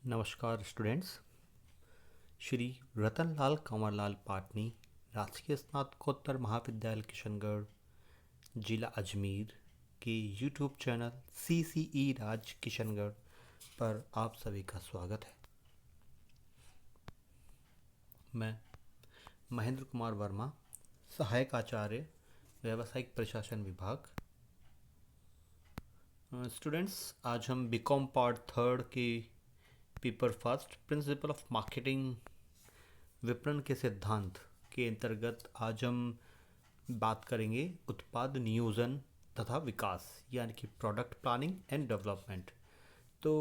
नमस्कार स्टूडेंट्स। श्री रतनलाल कंवरलाल पाटनी राजकीय स्नातकोत्तर महाविद्यालय किशनगढ़ जिला अजमेर के यूट्यूब चैनल CCE राज किशनगढ़ पर आप सभी का स्वागत है। मैं महेंद्र कुमार वर्मा, सहायक आचार्य व्यावसायिक प्रशासन विभाग। स्टूडेंट्स, आज हम बीकॉम पार्ट थर्ड के paper first principle of marketing विपणन के सिद्धांत के अंतर्गत आज हम बात करेंगे उत्पाद नियोजन तथा विकास यानी कि प्रोडक्ट प्लानिंग एंड डेवलपमेंट। तो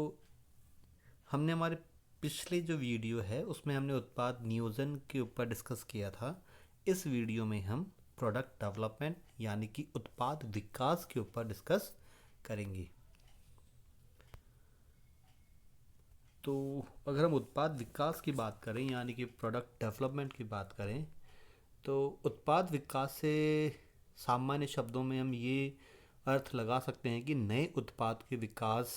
हमने हमारे पिछले जो वीडियो है उसमें हमने उत्पाद नियोजन के ऊपर डिस्कस किया था। इस वीडियो में हम प्रोडक्ट डेवलपमेंट यानी कि उत्पाद विकास के ऊपर डिस्कस करेंगे। तो अगर हम उत्पाद विकास की बात करें यानी कि प्रोडक्ट डेवलपमेंट की बात करें तो उत्पाद विकास से सामान्य शब्दों में हम ये अर्थ लगा सकते हैं कि नए उत्पाद के विकास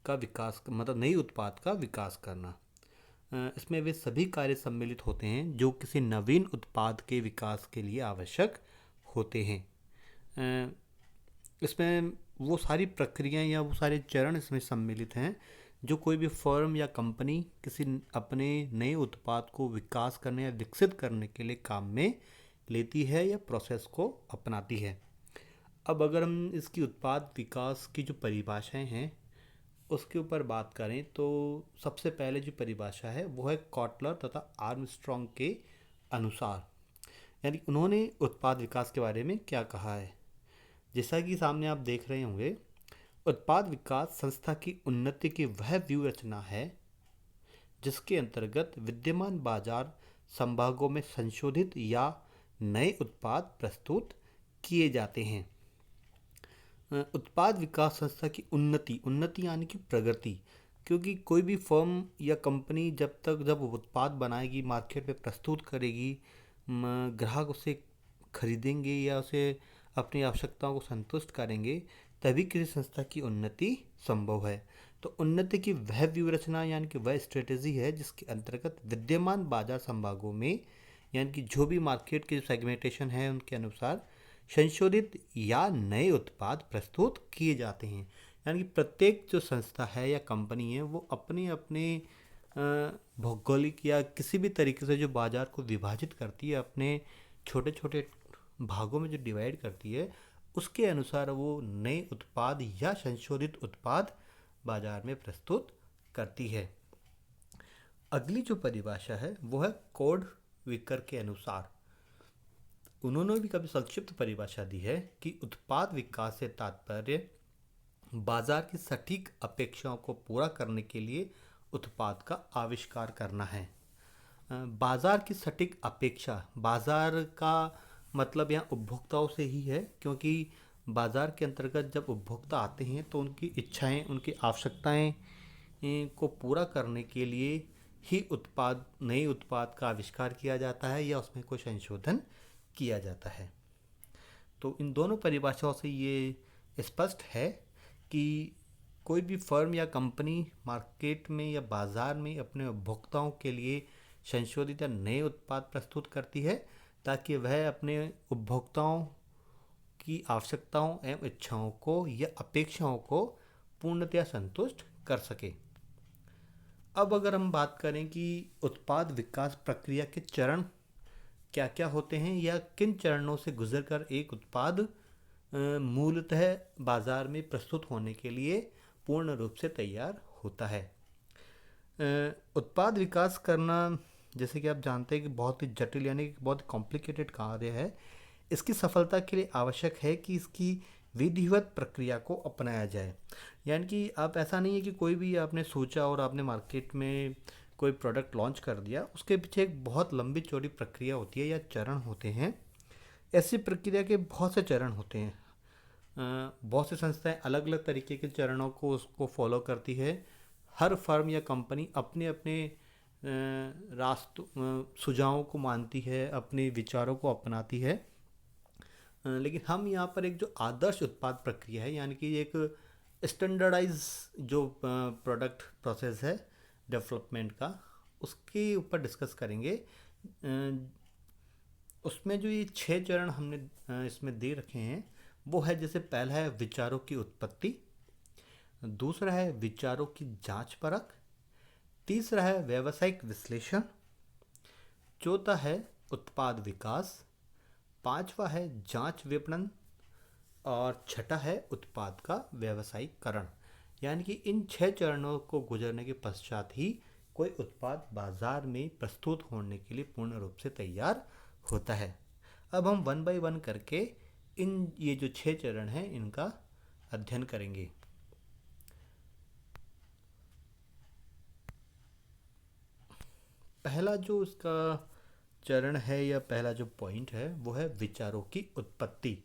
मतलब नई उत्पाद का विकास करना। इसमें वे सभी कार्य सम्मिलित होते हैं जो किसी नवीन उत्पाद के विकास के लिए आवश्यक होते हैं। इसमें वो सारी प्रक्रियाएं या वो सारे चरण इसमें सम्मिलित हैं जो कोई भी फर्म या कंपनी किसी अपने नए उत्पाद को विकास करने या विकसित करने के लिए काम में लेती है या प्रोसेस को अपनाती है। अब अगर हम इसकी उत्पाद विकास की जो परिभाषाएं हैं उसके ऊपर बात करें तो सबसे पहले जो परिभाषा है वो है कॉटलर तथा आर्मस्ट्रॉन्ग के अनुसार, यानी उन्होंने उत्पाद विकास के बारे में क्या कहा है। जैसा कि सामने आप देख रहे होंगे, उत्पाद विकास संस्था की उन्नति की वह व्यूह रचना है जिसके अंतर्गत विद्यमान बाजार संभागों में संशोधित या नए उत्पाद प्रस्तुत किए जाते हैं। उत्पाद विकास संस्था की उन्नति यानी कि प्रगति, क्योंकि कोई भी फर्म या कंपनी जब उत्पाद बनाएगी, मार्केट में प्रस्तुत करेगी, ग्राहक उसे खरीदेंगे या उसे अपनी आवश्यकताओं को संतुष्ट करेंगे, तभी किसी संस्था की उन्नति संभव है। तो उन्नति की वह व्यूहरचना यानी कि वह स्ट्रेटेजी है जिसके अंतर्गत विद्यमान बाजार संभागों में यानी कि जो भी मार्केट की सेगमेंटेशन है उनके अनुसार संशोधित या नए उत्पाद प्रस्तुत किए जाते हैं। यानी कि प्रत्येक जो संस्था है या कंपनी है वो अपने अपने भौगोलिक या किसी भी तरीके से जो बाजार को विभाजित करती है, अपने छोटे छोटे भागों में जो डिवाइड करती है, उसके अनुसार वो नए उत्पाद या संशोधित उत्पाद बाजार में प्रस्तुत करती है। अगली जो परिभाषा है वो है कोड विकर के अनुसार। उन्होंने भी काफ़ी संक्षिप्त परिभाषा दी है कि उत्पाद विकास से तात्पर्य बाजार की सटीक अपेक्षाओं को पूरा करने के लिए उत्पाद का आविष्कार करना है। बाजार की सटीक अपेक्षा, बाजार का मतलब यहाँ उपभोक्ताओं से ही है, क्योंकि बाजार के अंतर्गत जब उपभोक्ता आते हैं तो उनकी इच्छाएं, उनकी आवश्यकताएं को पूरा करने के लिए ही नए उत्पाद का आविष्कार किया जाता है या उसमें कोई संशोधन किया जाता है। तो इन दोनों परिभाषाओं से ये स्पष्ट है कि कोई भी फर्म या कंपनी मार्केट में या बाजार में अपने उपभोक्ताओं के लिए संशोधित या नए उत्पाद प्रस्तुत करती है ताकि वह अपने उपभोक्ताओं की आवश्यकताओं एवं इच्छाओं को या अपेक्षाओं को पूर्णतया संतुष्ट कर सके। अब अगर हम बात करें कि उत्पाद विकास प्रक्रिया के चरण क्या क्या होते हैं या किन चरणों से गुजरकर एक उत्पाद मूलतः बाजार में प्रस्तुत होने के लिए पूर्ण रूप से तैयार होता है। उत्पाद विकास करना, जैसे कि आप जानते हैं कि बहुत ही जटिल यानी कि बहुत कॉम्प्लिकेटेड कार्य है। इसकी सफलता के लिए आवश्यक है कि इसकी विधिवत प्रक्रिया को अपनाया जाए। यानी कि आप ऐसा नहीं है कि कोई भी आपने सोचा और आपने मार्केट में कोई प्रोडक्ट लॉन्च कर दिया, उसके पीछे एक बहुत लंबी चौड़ी प्रक्रिया होती है या चरण होते हैं। ऐसी प्रक्रिया के बहुत से चरण होते हैं। बहुत सी संस्थाएं अलग अलग तरीके के चरणों को उसको फॉलो करती है। हर फर्म या कंपनी अपने अपने सुझावों को मानती है, अपने विचारों को अपनाती है। लेकिन हम यहाँ पर एक जो आदर्श उत्पाद प्रक्रिया है यानी कि एक स्टैंडर्डाइज जो प्रोडक्ट प्रोसेस है डेवलपमेंट का, उसके ऊपर डिस्कस करेंगे। उसमें जो ये 6 चरण हमने इसमें दे रखे हैं, वो है जैसे पहला है विचारों की उत्पत्ति, दूसरा है विचारों की जांच परख, तीसरा है व्यावसायिक विश्लेषण, चौथा है उत्पाद विकास, पांचवा है जांच विपणन, और छठा है उत्पाद का व्यावसायीकरण। यानी कि इन 6 चरणों को गुजरने के पश्चात ही कोई उत्पाद बाजार में प्रस्तुत होने के लिए पूर्ण रूप से तैयार होता है। अब हम वन बाय वन करके ये जो 6 चरण हैं इनका अध्ययन करेंगे। पहला जो इसका चरण है या पहला जो पॉइंट है वो है विचारों की उत्पत्ति।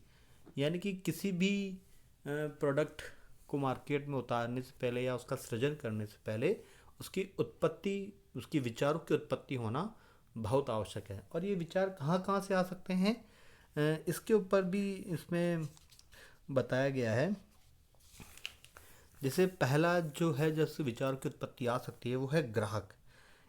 यानी कि किसी भी प्रोडक्ट को मार्केट में उतारने से पहले या उसका सृजन करने से पहले उसकी उत्पत्ति, उसकी विचारों की उत्पत्ति होना बहुत आवश्यक है। और ये विचार कहाँ कहाँ से आ सकते हैं, इसके ऊपर भी इसमें बताया गया है। जैसे पहला जो है, जैसे विचारों की उत्पत्ति आ सकती है, वो है ग्राहक।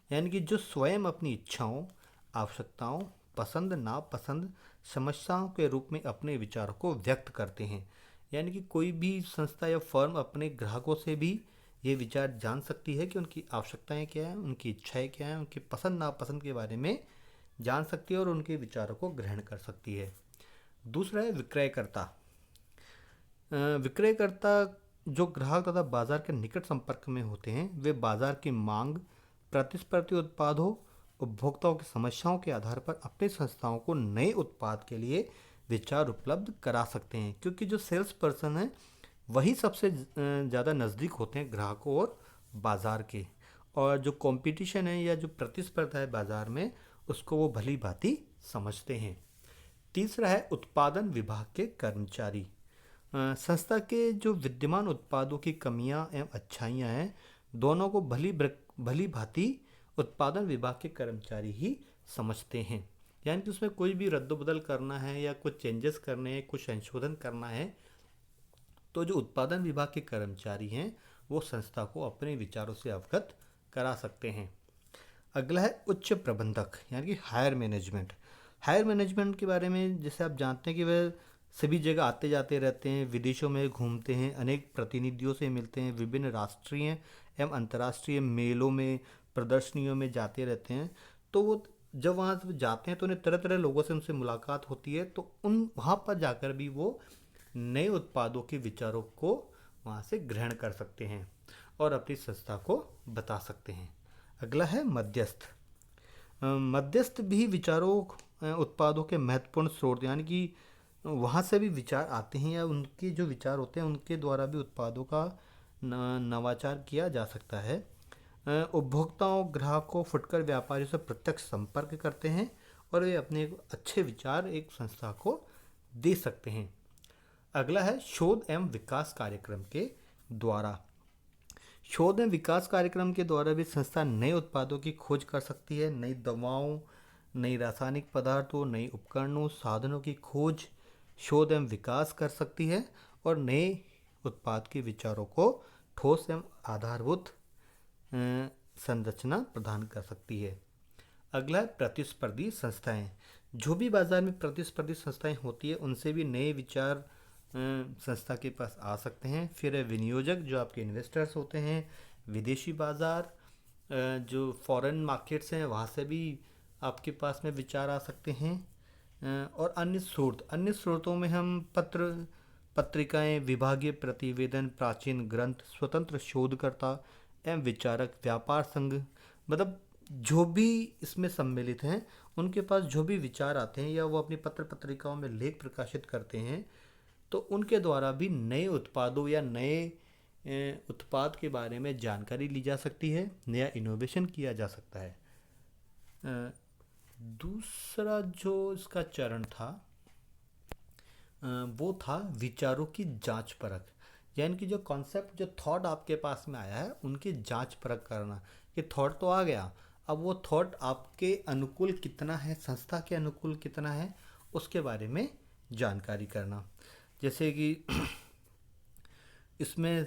यानी कि जो स्वयं अपनी इच्छाओं, आवश्यकताओं, पसंद नापसंद, समस्याओं के रूप में अपने विचारों को व्यक्त करते हैं। यानी कि कोई भी संस्था या फर्म अपने ग्राहकों से भी ये विचार जान सकती है कि उनकी आवश्यकताएं क्या हैं, उनकी इच्छाएं क्या हैं, उनकी पसंद नापसंद के बारे में जान सकती है और उनके विचारों को ग्रहण कर सकती है। दूसरा है विक्रयकर्ता। विक्रयकर्ता जो ग्राहक तथा बाजार के निकट संपर्क में होते हैं, वे बाजार की मांग, प्रतिस्पर्धी उत्पादों, उपभोक्ताओं की समस्याओं के आधार पर अपनी संस्थाओं को नए उत्पाद के लिए विचार उपलब्ध करा सकते हैं। क्योंकि जो सेल्स पर्सन है वही सबसे ज़्यादा नज़दीक होते हैं ग्राहकों और बाज़ार के, और जो कंपटीशन है या जो प्रतिस्पर्धा है बाज़ार में, उसको वो भली भांति समझते हैं। तीसरा है उत्पादन विभाग के कर्मचारी। संस्था के जो विद्यमान उत्पादों की कमियां एवं अच्छाइयां हैं, दोनों को भली भांति उत्पादन विभाग के कर्मचारी ही समझते हैं। यानी कि उसमें कोई भी रद्द-बदल करना है या कुछ चेंजेस करने हैं, कुछ संशोधन करना है, तो जो उत्पादन विभाग के कर्मचारी हैं वो संस्था को अपने विचारों से अवगत करा सकते हैं। अगला है उच्च प्रबंधक, यानी कि हायर मैनेजमेंट। हायर मैनेजमेंट के बारे में जैसे आप जानते हैं कि वह सभी जगह आते जाते रहते हैं, विदेशों में घूमते हैं, अनेक प्रतिनिधियों से मिलते हैं, विभिन्न राष्ट्रीय एवं अंतर्राष्ट्रीय मेलों में, प्रदर्शनियों में जाते रहते हैं। तो वो जब वहाँ से जाते हैं तो उन्हें तरह तरह लोगों से उनसे मुलाकात होती है, तो उन वहाँ पर जाकर भी वो नए उत्पादों के विचारों को वहाँ से ग्रहण कर सकते हैं और अपनी संस्था को बता सकते हैं। अगला है मध्यस्थ। मध्यस्थ भी विचारों, उत्पादों के महत्वपूर्ण स्रोत, यानी कि वहाँ से भी विचार आते हैं या उनके जो विचार होते हैं उनके द्वारा भी उत्पादों का नवाचार किया जा सकता है। उपभोक्ताओं, ग्राहकों, फुटकर व्यापारियों से प्रत्यक्ष संपर्क करते हैं और वे अपने अच्छे विचार एक संस्था को दे सकते हैं। अगला है शोध एवं विकास कार्यक्रम के द्वारा। शोध एवं विकास कार्यक्रम के द्वारा भी संस्था नए उत्पादों की खोज कर सकती है। नई दवाओं, नई रासायनिक पदार्थों, नई उपकरणों, साधनों की खोज, शोध एवं विकास कर सकती है और नए उत्पाद के विचारों को ठोस एवं आधारभूत संरचना प्रदान कर सकती है। अगला है प्रतिस्पर्धी संस्थाएं। जो भी बाजार में प्रतिस्पर्धी संस्थाएं होती है उनसे भी नए विचार संस्था के पास आ सकते हैं। फिर है विनियोजक, जो आपके इन्वेस्टर्स होते हैं। विदेशी बाजार, जो फॉरेन मार्केट्स हैं वहाँ से भी आपके पास में विचार आ सकते हैं। और अन्य स्रोतों में हम पत्रिकाएं, विभागीय प्रतिवेदन, प्राचीन ग्रंथ, स्वतंत्र शोधकर्ता एवं विचारक, व्यापार संघ, मतलब जो भी इसमें सम्मिलित हैं उनके पास जो भी विचार आते हैं या वो अपनी पत्र पत्रिकाओं में लेख प्रकाशित करते हैं, तो उनके द्वारा भी नए उत्पादों या नए उत्पाद के बारे में जानकारी ली जा सकती है, नया इनोवेशन किया जा सकता है। दूसरा जो इसका चरण था वो था विचारों की जांच परख। यानी कि जो कॉन्सेप्ट, जो थॉट आपके पास में आया है उनकी जांच परख करना। कि थॉट तो आ गया, अब वो थॉट आपके अनुकूल कितना है, संस्था के अनुकूल कितना है, उसके बारे में जानकारी करना। जैसे कि इसमें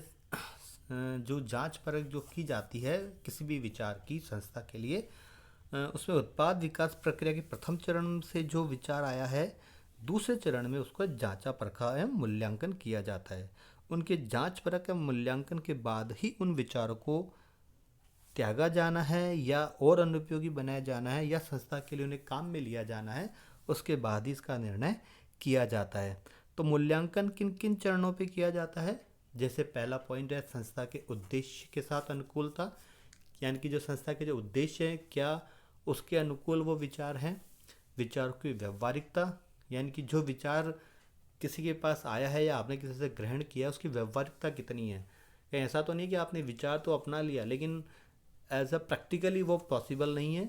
जो जांच परख जो की जाती है किसी भी विचार की संस्था के लिए, उसमें उत्पाद विकास प्रक्रिया के प्रथम चरण से जो विचार आया है, दूसरे चरण में उसका जांचा परखा एवं मूल्यांकन किया जाता है। उनके जांच परख एवं मूल्यांकन के बाद ही उन विचारों को त्यागा जाना है या और अनुपयोगी बनाया जाना है या संस्था के लिए उन्हें काम में लिया जाना है, उसके बाद ही इसका निर्णय किया जाता है। तो मूल्यांकन किन किन चरणों पे किया जाता है? जैसे पहला पॉइंट है संस्था के उद्देश्य के साथ अनुकूलता, यानी कि जो संस्था के जो उद्देश्य हैं क्या उसके अनुकूल वो विचार हैं। विचारों की व्यवहारिकता, यानी कि जो विचार किसी के पास आया है या आपने किसी से ग्रहण किया उसकी व्यवहारिकता कितनी है। कहीं ऐसा तो नहीं कि आपने विचार तो अपना लिया लेकिन एज अ प्रैक्टिकली वो पॉसिबल नहीं है,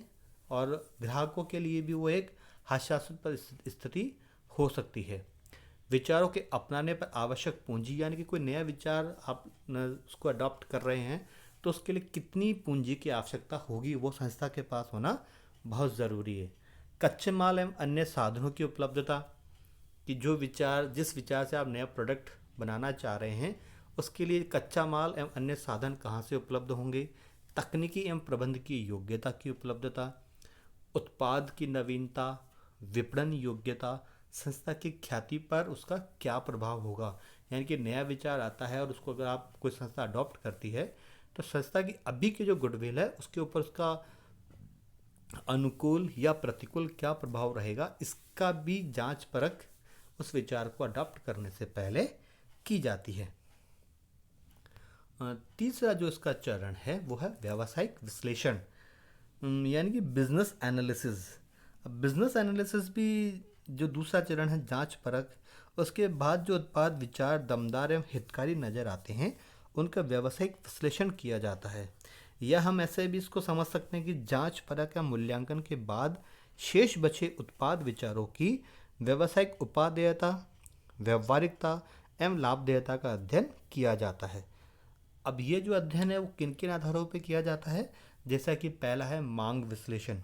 और ग्राहकों के लिए भी वो एक हास्यास्पद स्थिति हो सकती है। विचारों के अपनाने पर आवश्यक पूंजी, यानी कि कोई नया विचार आप उसको अडॉप्ट कर रहे हैं तो उसके लिए कितनी पूंजी की आवश्यकता होगी वो संस्था के पास होना बहुत ज़रूरी है। कच्चे माल एवं अन्य साधनों की उपलब्धता, कि जो विचार जिस विचार से आप नया प्रोडक्ट बनाना चाह रहे हैं उसके लिए कच्चा माल एवं अन्य साधन कहाँ से उपलब्ध होंगे। तकनीकी एवं प्रबंध की योग्यता की उपलब्धता, उत्पाद की नवीनता, विपणन योग्यता, संस्था की ख्याति पर उसका क्या प्रभाव होगा। यानी कि नया विचार आता है और उसको अगर आप कोई संस्था अडॉप्ट करती है तो संस्था की अभी की जो गुडविल है उसके ऊपर उसका अनुकूल या प्रतिकूल क्या प्रभाव रहेगा, इसका भी जांच परख उस विचार को अडॉप्ट करने से पहले की जाती है। तीसरा जो इसका चरण है वो है व्यावसायिक विश्लेषण, यानी कि बिजनेस एनालिसिस। अब बिजनेस एनालिसिस भी जो दूसरा चरण है जांच परख, उसके बाद जो उत्पाद विचार दमदार एवं हितकारी नज़र आते हैं उनका व्यावसायिक विश्लेषण किया जाता है। या हम ऐसे भी इसको समझ सकते हैं कि जांच परख या मूल्यांकन के बाद शेष बचे उत्पाद विचारों की व्यावसायिक उपादेयता, व्यवहारिकता एवं लाभदेयता का अध्ययन किया जाता है। अब ये जो अध्ययन है वो किन किन आधारों पर किया जाता है? जैसा कि पहला है मांग विश्लेषण,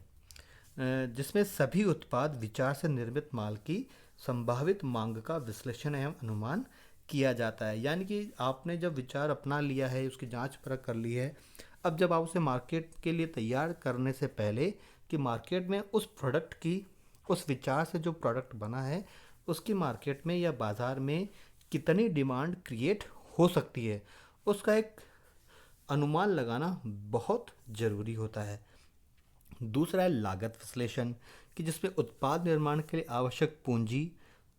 जिसमें सभी उत्पाद विचार से निर्मित माल की संभावित मांग का विश्लेषण एवं अनुमान किया जाता है। यानी कि आपने जब विचार अपना लिया है, उसकी जांच परख कर ली है, अब जब आप उसे मार्केट के लिए तैयार करने से पहले कि मार्केट में उस प्रोडक्ट की, उस विचार से जो प्रोडक्ट बना है उसकी मार्केट में या बाज़ार में कितनी डिमांड क्रिएट हो सकती है, उसका एक अनुमान लगाना बहुत ज़रूरी होता है। दूसरा है लागत विश्लेषण, कि जिसमें उत्पाद निर्माण के लिए आवश्यक पूंजी,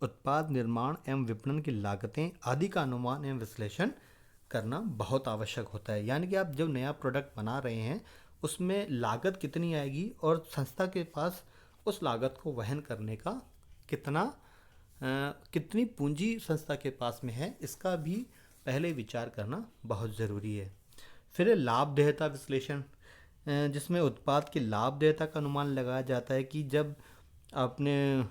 उत्पाद निर्माण एवं विपणन की लागतें आदि का अनुमान एवं विश्लेषण करना बहुत आवश्यक होता है। यानी कि आप जब नया प्रोडक्ट बना रहे हैं उसमें लागत कितनी आएगी और संस्था के पास उस लागत को वहन करने का कितनी पूंजी संस्था के पास में है, इसका भी पहले विचार करना बहुत ज़रूरी है। फिर है लाभदेयता विश्लेषण, जिसमें उत्पाद की लाभदेयता का अनुमान लगाया जाता है कि जब आपने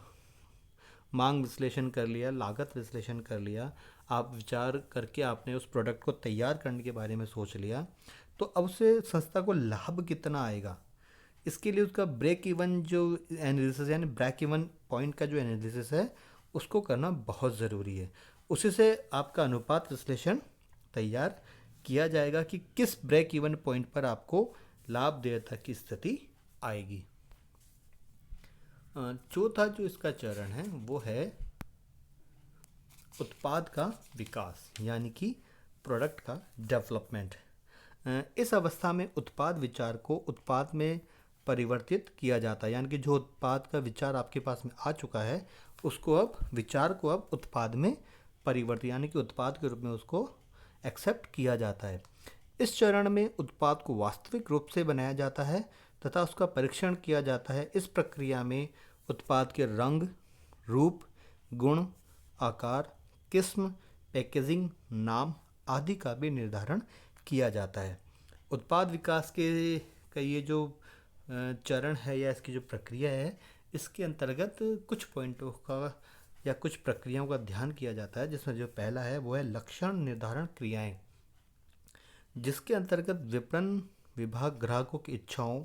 मांग विश्लेषण कर लिया, लागत विश्लेषण कर लिया, आप विचार करके आपने उस प्रोडक्ट को तैयार करने के बारे में सोच लिया, तो अब उससे संस्था को लाभ कितना आएगा, इसके लिए उसका ब्रेक इवन जो एनालिसिस, यानी ब्रेक इवन पॉइंट का जो एनालिसिस है उसको करना बहुत ज़रूरी है। उसी से आपका अनुपात विश्लेषण तैयार किया जाएगा कि किस ब्रेक इवन पॉइंट पर आपको लाभदेयता की स्थिति आएगी। चौथा जो इसका चरण है वो है उत्पाद का विकास, यानी कि प्रोडक्ट का डेवलपमेंट। इस अवस्था में उत्पाद विचार को उत्पाद में परिवर्तित किया जाता है, यानी कि जो उत्पाद का विचार आपके पास में आ चुका है उसको अब विचार को अब उत्पाद में परिवर्तित, यानी कि उत्पाद के रूप में उसको एक्सेप्ट किया जाता है। इस चरण में उत्पाद को वास्तविक रूप से बनाया जाता है तथा उसका परीक्षण किया जाता है। इस प्रक्रिया में उत्पाद के रंग, रूप, गुण, आकार, किस्म, पैकेजिंग, नाम आदि का भी निर्धारण किया जाता है। उत्पाद विकास का ये जो चरण है या इसकी जो प्रक्रिया है, इसके अंतर्गत कुछ पॉइंटों का या कुछ प्रक्रियाओं का ध्यान किया जाता है, जिसमें जो पहला है वो है लक्षण निर्धारण क्रियाएं, जिसके अंतर्गत विपणन विभाग ग्राहकों की इच्छाओं,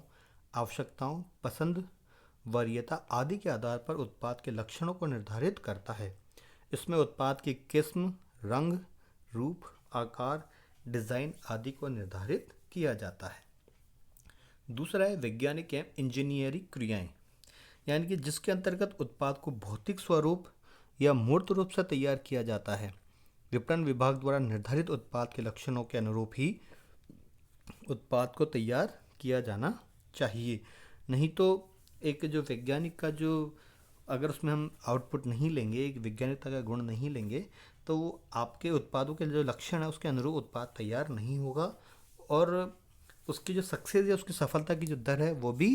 आवश्यकताओं, पसंद, वरीयता आदि के आधार पर उत्पाद के लक्षणों को निर्धारित करता है। इसमें उत्पाद की किस्म, रंग, रूप, आकार, डिज़ाइन आदि को निर्धारित किया जाता है। दूसरा है वैज्ञानिक एवं इंजीनियरिंग क्रियाएं, यानी कि जिसके अंतर्गत उत्पाद को भौतिक स्वरूप या मूर्त रूप से तैयार किया जाता है। विपणन विभाग द्वारा निर्धारित उत्पाद के लक्षणों के अनुरूप ही उत्पाद को तैयार किया जाना चाहिए। नहीं तो एक जो वैज्ञानिक का जो अगर उसमें हम आउटपुट नहीं लेंगे, एक वैज्ञानिकता का गुण नहीं लेंगे, तो वो आपके उत्पादों के जो लक्षण है उसके अनुरूप उत्पाद तैयार नहीं होगा और उसकी जो सक्सेस या उसकी सफलता की जो दर है वो भी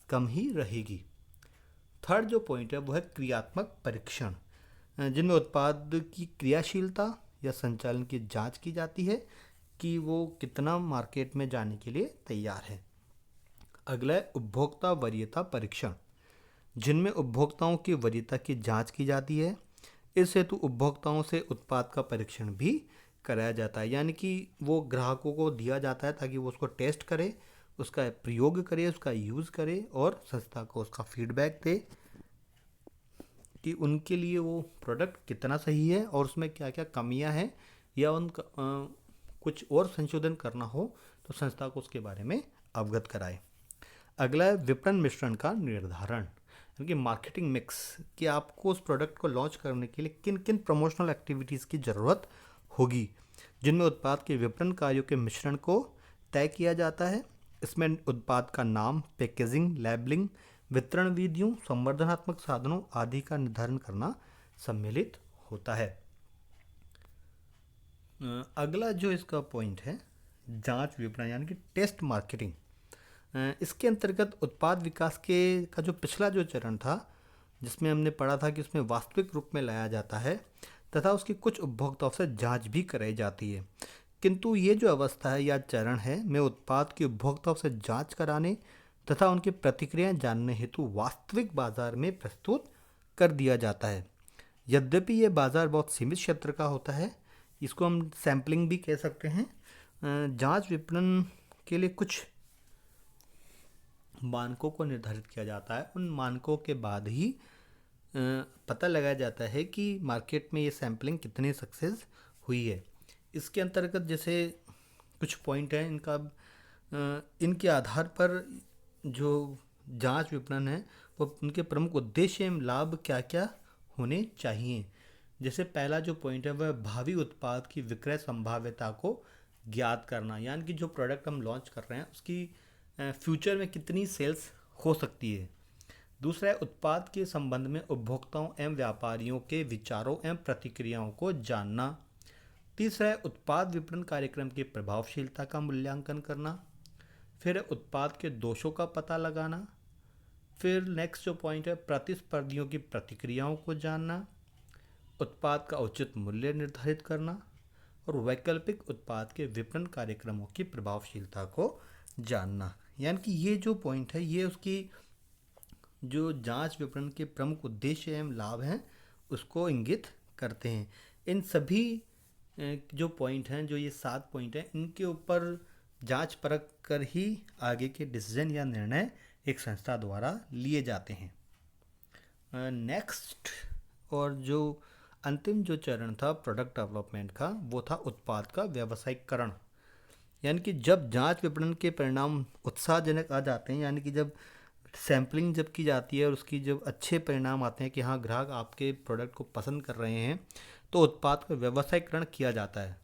कम ही रहेगी। थर्ड जो पॉइंट है वो है क्रियात्मक परीक्षण, जिनमें उत्पाद की क्रियाशीलता या संचालन की जांच की जाती है कि वो कितना मार्केट में जाने के लिए तैयार है। अगला है उपभोक्ता वरीयता परीक्षण, जिनमें उपभोक्ताओं की वरीयता की जांच की जाती है। इस हेतु उपभोक्ताओं से उत्पाद का परीक्षण भी कराया जाता है, यानी कि वो ग्राहकों को दिया जाता है ताकि वो उसको टेस्ट करे, उसका प्रयोग करे, उसका यूज़ करे और संस्था को उसका फीडबैक दे कि उनके लिए वो प्रोडक्ट कितना सही है और उसमें क्या क्या कमियां हैं या उनका कुछ और संशोधन करना हो तो संस्था को उसके बारे में अवगत कराए। अगला है विपणन मिश्रण का निर्धारण, यानी कि मार्केटिंग मिक्स, कि आपको उस प्रोडक्ट को लॉन्च करने के लिए किन किन प्रमोशनल एक्टिविटीज़ की ज़रूरत होगी, जिनमें उत्पाद के विपणन कार्यों के मिश्रण को तय किया जाता है। इसमें उत्पाद का नाम, पैकेजिंग, लेबलिंग, वितरण विधियों, संवर्धनात्मक साधनों आदि का निर्धारण करना सम्मिलित होता है। अगला जो इसका पॉइंट है जांच विपणन, यानी कि टेस्ट मार्केटिंग। इसके अंतर्गत उत्पाद विकास के का जो पिछला जो चरण था, जिसमें हमने पढ़ा था कि उसमें वास्तविक रूप में लाया जाता है तथा उसकी कुछ उपभोक्ताओं से जांच भी कराई जाती है, किंतु ये जो अवस्था है या चरण है में उत्पाद के उपभोक्ताओं से जांच कराने तथा उनकी प्रतिक्रियाएं जानने हेतु वास्तविक बाजार में प्रस्तुत कर दिया जाता है। यद्यपि ये बाजार बहुत सीमित क्षेत्र का होता है, इसको हम सैम्पलिंग भी कह सकते हैं। जांच विपणन के लिए कुछ मानकों को निर्धारित किया जाता है, उन मानकों के बाद ही पता लगाया जाता है कि मार्केट में ये सैम्पलिंग कितनी सक्सेस हुई है। इसके अंतर्गत जैसे कुछ पॉइंट हैं इनका, इनके आधार पर जो जांच विपणन है वो उनके प्रमुख उद्देश्य एवं लाभ क्या क्या होने चाहिए। जैसे पहला जो पॉइंट है वह भावी उत्पाद की विक्रय संभाव्यता को ज्ञात करना, यानी कि जो प्रोडक्ट हम लॉन्च कर रहे हैं उसकी फ्यूचर में कितनी सेल्स हो सकती है। दूसरा है उत्पाद के संबंध में उपभोक्ताओं एवं व्यापारियों के विचारों एवं प्रतिक्रियाओं को जानना। तीसरा है उत्पाद विपणन कार्यक्रम की प्रभावशीलता का मूल्यांकन करना। फिर है उत्पाद के दोषों का पता लगाना। फिर नेक्स्ट जो पॉइंट है प्रतिस्पर्धियों की प्रतिक्रियाओं को जानना, उत्पाद का उचित मूल्य निर्धारित करना और वैकल्पिक उत्पाद के विपणन कार्यक्रमों की प्रभावशीलता को जानना। यानी कि ये जो पॉइंट है ये उसकी जो जांच विपणन के प्रमुख उद्देश्य एवं लाभ हैं उसको इंगित करते हैं। इन सभी जो पॉइंट हैं, जो ये 7 पॉइंट हैं, इनके ऊपर जांच परख कर ही आगे के डिसीजन या निर्णय एक संस्था द्वारा लिए जाते हैं। नेक्स्ट और जो अंतिम जो चरण था प्रोडक्ट डेवलपमेंट का, वो था उत्पाद का व्यावसायीकरण। यानी कि जब जांच विपणन के परिणाम उत्साहजनक आ जाते हैं, यानी कि जब सैम्पलिंग जब की जाती है और उसकी जब अच्छे परिणाम आते हैं कि हाँ ग्राहक आपके प्रोडक्ट को पसंद कर रहे हैं, तो उत्पाद का व्यवसायीकरण किया जाता है,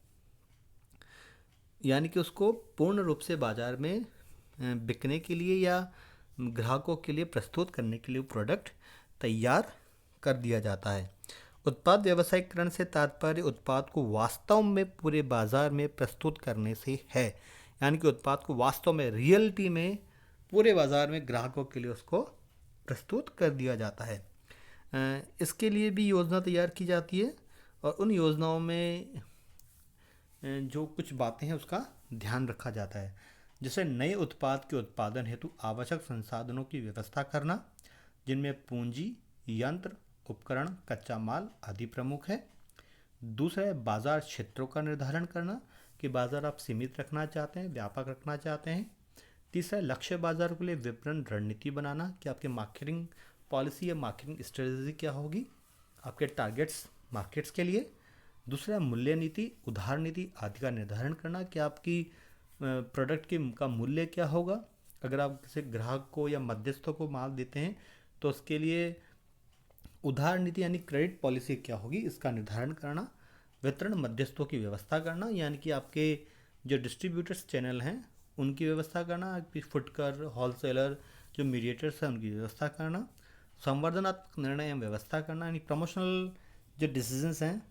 यानी कि उसको पूर्ण रूप से बाजार में बिकने के लिए या ग्राहकों के लिए प्रस्तुत करने के लिए प्रोडक्ट तैयार कर दिया जाता है। उत्पाद व्यवसायीकरण से तात्पर्य उत्पाद को वास्तव में पूरे बाजार में प्रस्तुत करने से है, यानी कि उत्पाद को वास्तव में रियलिटी में पूरे बाजार में ग्राहकों के लिए उसको प्रस्तुत कर दिया जाता है। इसके लिए भी योजना तैयार की जाती है और उन योजनाओं में जो कुछ बातें हैं उसका ध्यान रखा जाता है, जैसे नए उत्पाद के उत्पादन हेतु आवश्यक संसाधनों की व्यवस्था करना, जिनमें पूंजी, यंत्र, उपकरण, कच्चा माल आदि प्रमुख है। दूसरा है बाजार क्षेत्रों का निर्धारण करना कि बाजार आप सीमित रखना चाहते हैं, व्यापक रखना चाहते हैं। तीसरा है लक्ष्य बाजार के लिए विपणन रणनीति बनाना कि आपके मार्केटिंग पॉलिसी या मार्केटिंग स्ट्रेटजी क्या होगी आपके टारगेट्स मार्केट्स के लिए। दूसरा मूल्य नीति, उधार नीति आदि का निर्धारण करना कि आपकी प्रोडक्ट की का मूल्य क्या होगा। अगर आप किसी ग्राहक को या मध्यस्थों को माल देते हैं तो उसके लिए उधार नीति यानी क्रेडिट पॉलिसी क्या होगी, इसका निर्धारण करना। वितरण मध्यस्थों की व्यवस्था करना, यानी कि आपके जो डिस्ट्रीब्यूटर्स चैनल हैं उनकी व्यवस्था करना, आपकी फुटकर, होलसेलर, जो मीडिएटर्स हैं उनकी व्यवस्था करना। संवर्धनात्मक निर्णय एवं व्यवस्था करना, यानी प्रमोशनल जो डिसीजंस हैं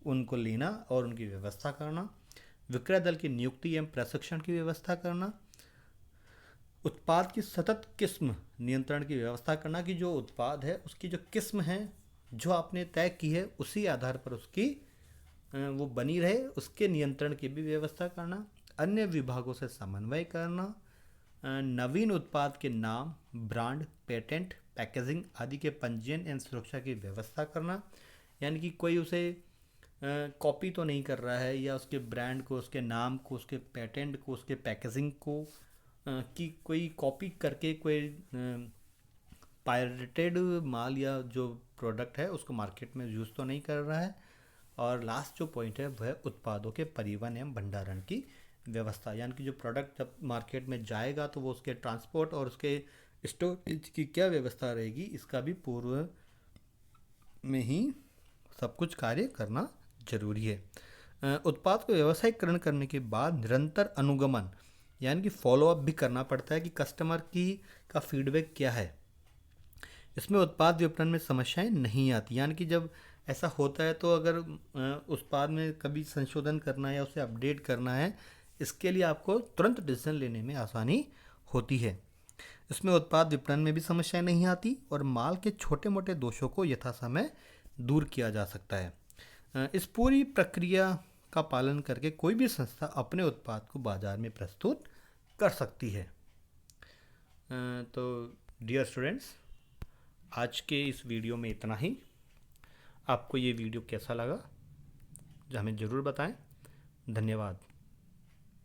उनको लेना और उनकी व्यवस्था करना। विक्रय दल की नियुक्ति एवं प्रशिक्षण की व्यवस्था करना। उत्पाद की सतत किस्म नियंत्रण की व्यवस्था करना कि जो उत्पाद है उसकी जो किस्म है जो आपने तय की है उसी आधार पर उसकी वो बनी रहे, उसके नियंत्रण की भी व्यवस्था करना। अन्य विभागों से समन्वय करना। नवीन उत्पाद के नाम, ब्रांड, पेटेंट, पैकेजिंग आदि के पंजीयन एवं सुरक्षा की व्यवस्था करना, यानी कि कोई उसे कॉपी तो नहीं कर रहा है या उसके ब्रांड को, उसके नाम को, उसके पेटेंट को, उसके पैकेजिंग को कि कोई कॉपी करके कोई पायरेटेड माल या जो प्रोडक्ट है उसको मार्केट में यूज़ तो नहीं कर रहा है। और लास्ट जो पॉइंट है वह उत्पादों के परिवहन एवं भंडारण की व्यवस्था, यानी कि जो प्रोडक्ट जब मार्केट में जाएगा तो वो उसके ट्रांसपोर्ट और उसके स्टोरेज की क्या व्यवस्था रहेगी, इसका भी पूर्व में ही सब कुछ कार्य करना जरूरी है। उत्पाद को व्यवसायीकरण करने के बाद निरंतर अनुगमन यानी कि फॉलोअप भी करना पड़ता है कि कस्टमर की का फीडबैक क्या है। इसमें उत्पाद विपणन में समस्याएं नहीं आती, यानी कि जब ऐसा होता है तो अगर उत्पाद में कभी संशोधन करना है या उसे अपडेट करना है, इसके लिए आपको तुरंत डिसीजन लेने में आसानी होती है। इसमें उत्पाद विपणन में भी समस्याएं नहीं आती और माल के छोटे मोटे दोषों को यथासमय दूर किया जा सकता है। इस पूरी प्रक्रिया का पालन करके कोई भी संस्था अपने उत्पाद को बाजार में प्रस्तुत कर सकती है। तो डियर स्टूडेंट्स, आज के इस वीडियो में इतना ही। आपको ये वीडियो कैसा लगा हमें ज़रूर बताएं। धन्यवाद।